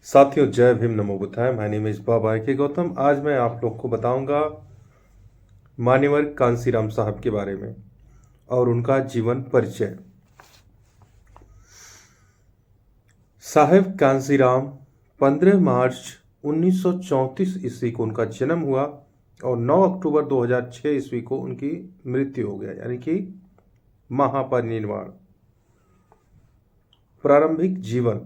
साथियों, जय भीम, नमो बुद्धाय। My name is बाबा के गौतम। आज मैं आप लोग को बताऊंगा मान्यवर कांसीराम साहब के बारे में और उनका जीवन परिचय। साहेब कांसीराम 15 मार्च 1934 ईस्वी को उनका जन्म हुआ और 9 अक्टूबर 2006 ईस्वी को उनकी मृत्यु हो गया, यानी कि महापरिनिर्वाण। प्रारंभिक जीवन।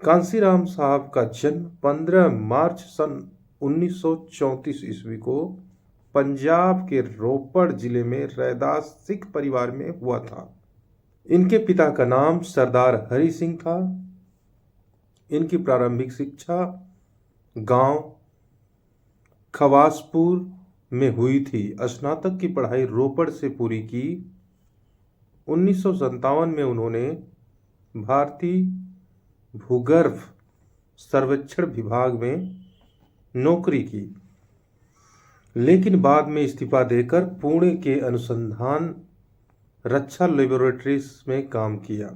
कांसीराम साहब का जन्म 15 मार्च सन 1934 ईस्वी को पंजाब के रोपड़ जिले में रैदास सिख परिवार में हुआ था। इनके पिता का नाम सरदार हरि सिंह था। इनकी प्रारंभिक शिक्षा गांव खवासपुर में हुई थी। स्नातक की पढ़ाई रोपड़ से पूरी की। 1957 में उन्होंने भारतीय भूगर्भ सर्वेक्षण विभाग में नौकरी की, लेकिन बाद में इस्तीफा देकर पुणे के अनुसंधान रक्षा लेबोरेटरीज में काम किया।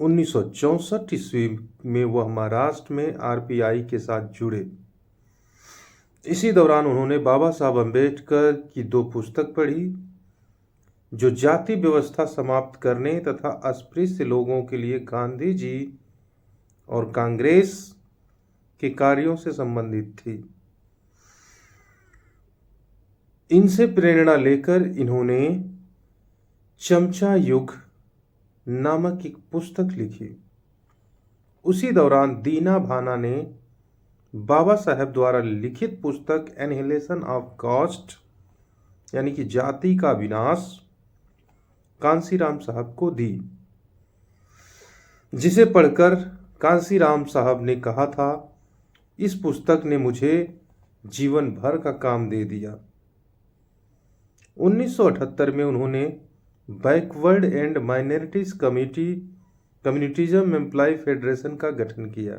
1964 ईस्वी में वह महाराष्ट्र में आरपीआई के साथ जुड़े। इसी दौरान उन्होंने बाबा साहब अम्बेडकर की 2 पुस्तक पढ़ी, जो जाति व्यवस्था समाप्त करने तथा अस्पृश्य लोगों के लिए गांधी जी और कांग्रेस के कार्यों से संबंधित थी। इनसे प्रेरणा लेकर इन्होंने चमचा युग नामक एक पुस्तक लिखी। उसी दौरान दीना भाना ने बाबा साहब द्वारा लिखित पुस्तक एनहिलेशन ऑफ कास्ट, यानी कि जाति का विनाश, कांसीराम साहब को दी, जिसे पढ़कर कांसीराम साहब ने कहा था, इस पुस्तक ने मुझे जीवन भर का काम दे दिया। 1978 में उन्होंने backward and minorities communities employ federation का गठन किया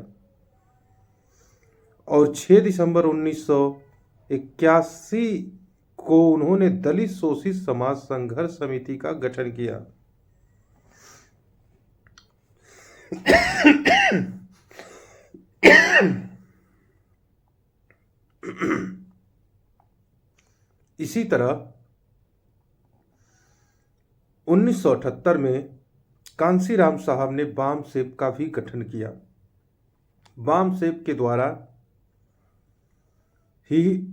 और 6 दिसंबर 1981 को उन्होंने दलित शोषित समाज संघर्ष समिति का गठन किया। इसी तरह 1978 में कांसीराम साहब ने बाम सेब का भी गठन किया। बाम सेब के द्वारा ही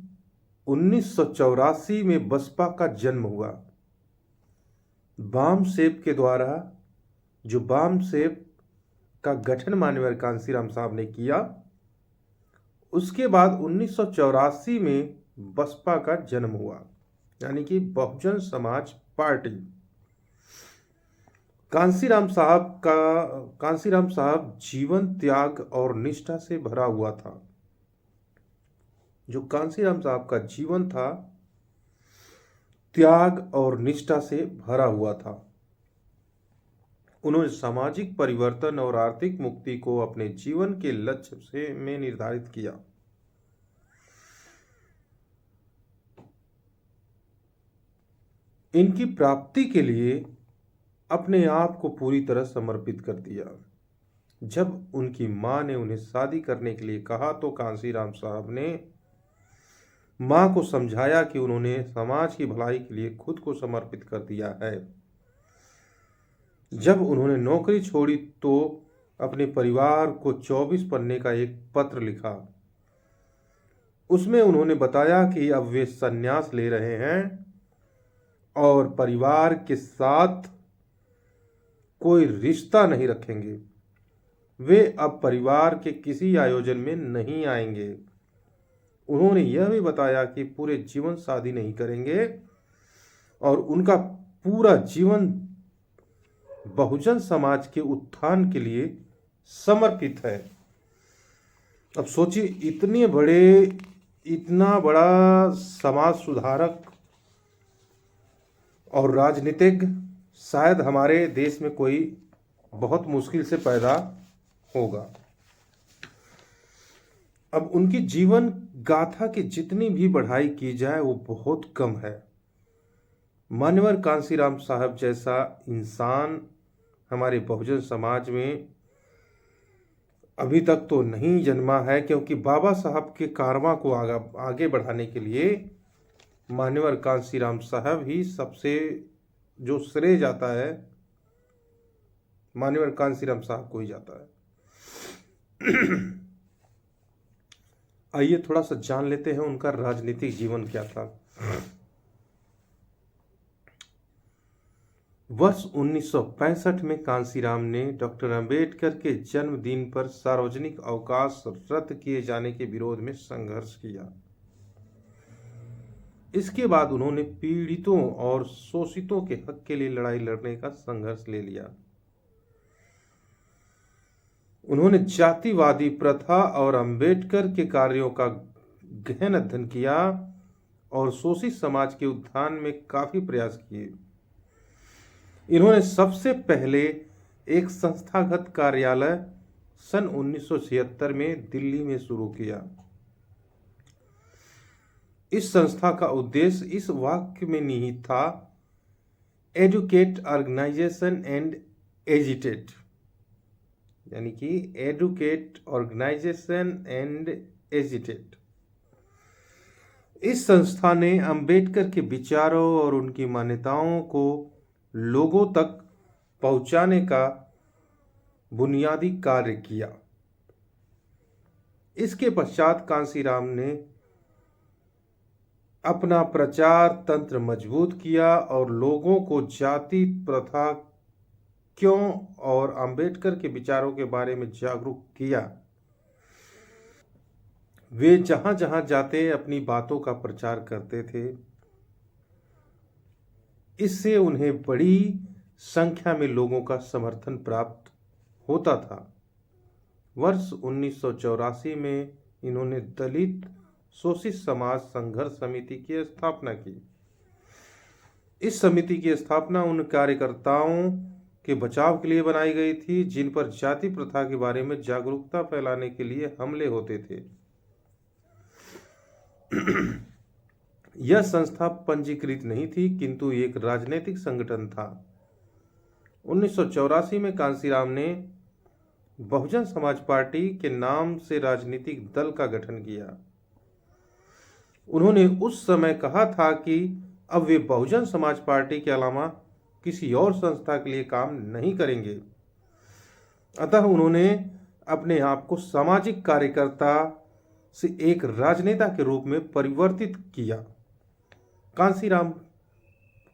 1984 में बसपा का जन्म हुआ। बाम सेब के द्वारा जो बाम सेब का गठन मान्यवर कांसीराम साहब ने किया, उसके बाद 1984 में बसपा का जन्म हुआ, यानी कि बहुजन समाज पार्टी। कांसीराम साहब जीवन त्याग और निष्ठा से भरा हुआ था। जो कांसीराम साहब का जीवन था, त्याग और निष्ठा से भरा हुआ था। उन्होंने सामाजिक परिवर्तन और आर्थिक मुक्ति को अपने जीवन के लक्ष्य में निर्धारित किया। इनकी प्राप्ति के लिए अपने आप को पूरी तरह समर्पित कर दिया। जब उनकी मां ने उन्हें शादी करने के लिए कहा तो कांसीराम साहब ने मां को समझाया कि उन्होंने समाज की भलाई के लिए खुद को समर्पित कर दिया है। जब उन्होंने नौकरी छोड़ी तो अपने परिवार को 24 पन्ने का एक पत्र लिखा। उसमें उन्होंने बताया कि अब वे संन्यास ले रहे हैं और परिवार के साथ कोई रिश्ता नहीं रखेंगे। वे अब परिवार के किसी आयोजन में नहीं आएंगे। उन्होंने यह भी बताया कि पूरे जीवन शादी नहीं करेंगे और उनका पूरा जीवन बहुजन समाज के उत्थान के लिए समर्पित है। अब सोचिए, इतना बड़ा समाज सुधारक और राजनीतिज्ञ शायद हमारे देश में कोई बहुत मुश्किल से पैदा होगा। अब उनकी जीवन गाथा की जितनी भी बढ़ाई की जाए वो बहुत कम है। मान्यवर कांसीराम साहब जैसा इंसान हमारे बहुजन समाज में अभी तक तो नहीं जन्मा है, क्योंकि बाबा साहब के कारवां को आगे बढ़ाने के लिए मान्यवर कांशीराम साहब ही सबसे जो श्रेय जाता है, मान्यवर कांशीराम साहब को ही जाता है। आइए थोड़ा सा जान लेते हैं उनका राजनीतिक जीवन क्या था। वर्ष 1965 में कांशीराम ने डॉक्टर अंबेडकर के जन्मदिन पर सार्वजनिक अवकाश रद्द किए जाने के विरोध में संघर्ष किया। इसके बाद उन्होंने पीड़ितों और शोषितों के हक के लिए लड़ाई लड़ने का संघर्ष ले लिया। उन्होंने जातिवादी प्रथा और अंबेडकर के कार्यों का गहन अध्ययन किया और शोषित समाज के उत्थान में काफी प्रयास किए। इन्होंने सबसे पहले एक संस्थागत कार्यालय सन 1976 में दिल्ली में शुरू किया। इस संस्था का उद्देश्य इस वाक्य में निहित था, एडुकेट, ऑर्गेनाइजेशन एंड एजिटेट, यानी कि एडुकेट, ऑर्गेनाइजेशन एंड एजिटेट। इस संस्था ने अंबेडकर के विचारों और उनकी मान्यताओं को लोगों तक पहुंचाने का बुनियादी कार्य किया। इसके पश्चात कांशीराम ने अपना प्रचार तंत्र मजबूत किया और लोगों को जाति प्रथा क्यों और अंबेडकर के विचारों के बारे में जागरूक किया। वे जहां जहां जाते अपनी बातों का प्रचार करते थे। इससे उन्हें बड़ी संख्या में लोगों का समर्थन प्राप्त होता था। वर्ष 1984 में इन्होंने दलित शोषित समाज संघर्ष समिति की स्थापना की। इस समिति की स्थापना उन कार्यकर्ताओं के बचाव के लिए बनाई गई थी जिन पर जाति प्रथा के बारे में जागरूकता फैलाने के लिए हमले होते थे। यह संस्था पंजीकृत नहीं थी, किंतु एक राजनीतिक संगठन था। 1984 में कांशीराम ने बहुजन समाज पार्टी के नाम से राजनीतिक दल का गठन किया। उन्होंने उस समय कहा था कि अब वे बहुजन समाज पार्टी के अलावा किसी और संस्था के लिए काम नहीं करेंगे। अतः उन्होंने अपने आप को सामाजिक कार्यकर्ता से एक राजनेता के रूप में परिवर्तित किया। कांशीराम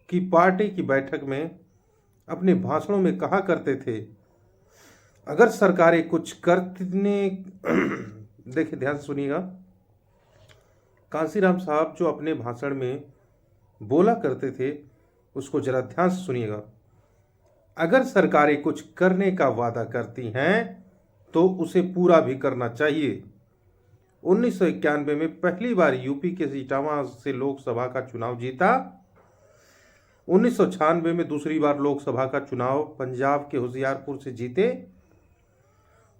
की पार्टी की बैठक में अपने भाषणों में कहा करते थे, अगर सरकारें कुछ करने देखिए ध्यान सुनिएगा, कांशीराम साहब जो अपने भाषण में बोला करते थे उसको जरा ध्यान से सुनिएगा। अगर सरकारें कुछ करने का वादा करती हैं तो उसे पूरा भी करना चाहिए। 1991 में पहली बार यूपी के इटावा से लोकसभा का चुनाव जीता। 1996 में दूसरी बार लोकसभा का चुनाव पंजाब के होशियारपुर से जीते।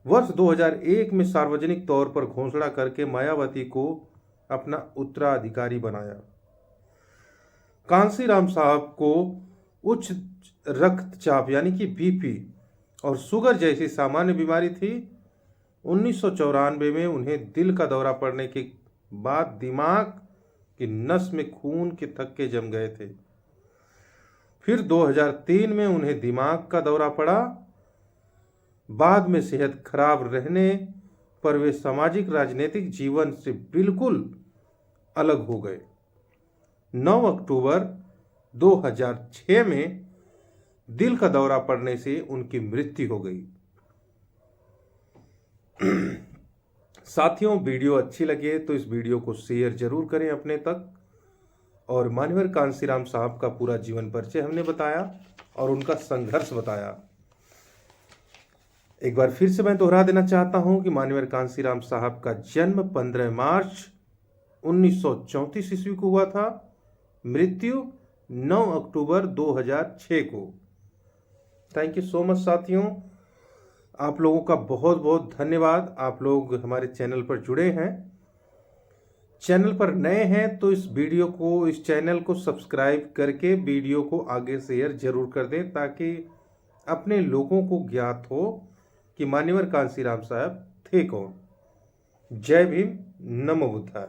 वर्ष 2001 में सार्वजनिक तौर पर घोषणा करके मायावती को अपना उत्तराधिकारी बनाया। कांशीराम साहब को उच्च रक्तचाप यानी कि बीपी और शुगर जैसी सामान्य बीमारी थी। 1994 में उन्हें दिल का दौरा पड़ने के बाद दिमाग की नस में खून के थक्के जम गए थे। फिर 2003 में उन्हें दिमाग का दौरा पड़ा। बाद में सेहत खराब रहने पर वे सामाजिक राजनीतिक जीवन से बिल्कुल अलग हो गए। 9 अक्टूबर 2006 में दिल का दौरा पड़ने से उनकी मृत्यु हो गई। साथियों, वीडियो अच्छी लगे तो इस वीडियो को शेयर जरूर करें अपने तक। और मान्यवर कांशीराम साहब का पूरा जीवन परिचय हमने बताया और उनका संघर्ष बताया। एक बार फिर से मैं दोहरा देना चाहता हूं कि मान्यवर कांशीराम साहब का जन्म 15 मार्च 1934 ईस्वी को हुआ था। मृत्यु 9 अक्टूबर 2006 को। थैंक यू सो मच साथियों, आप लोगों का बहुत बहुत धन्यवाद। आप लोग हमारे चैनल पर जुड़े हैं। चैनल पर नए हैं तो इस चैनल को सब्सक्राइब करके वीडियो को आगे शेयर जरूर कर दें, ताकि अपने लोगों को ज्ञात हो कि मान्यवर कांसीराम साहब थे कौन। जय भीम, नमो बुद्धाय।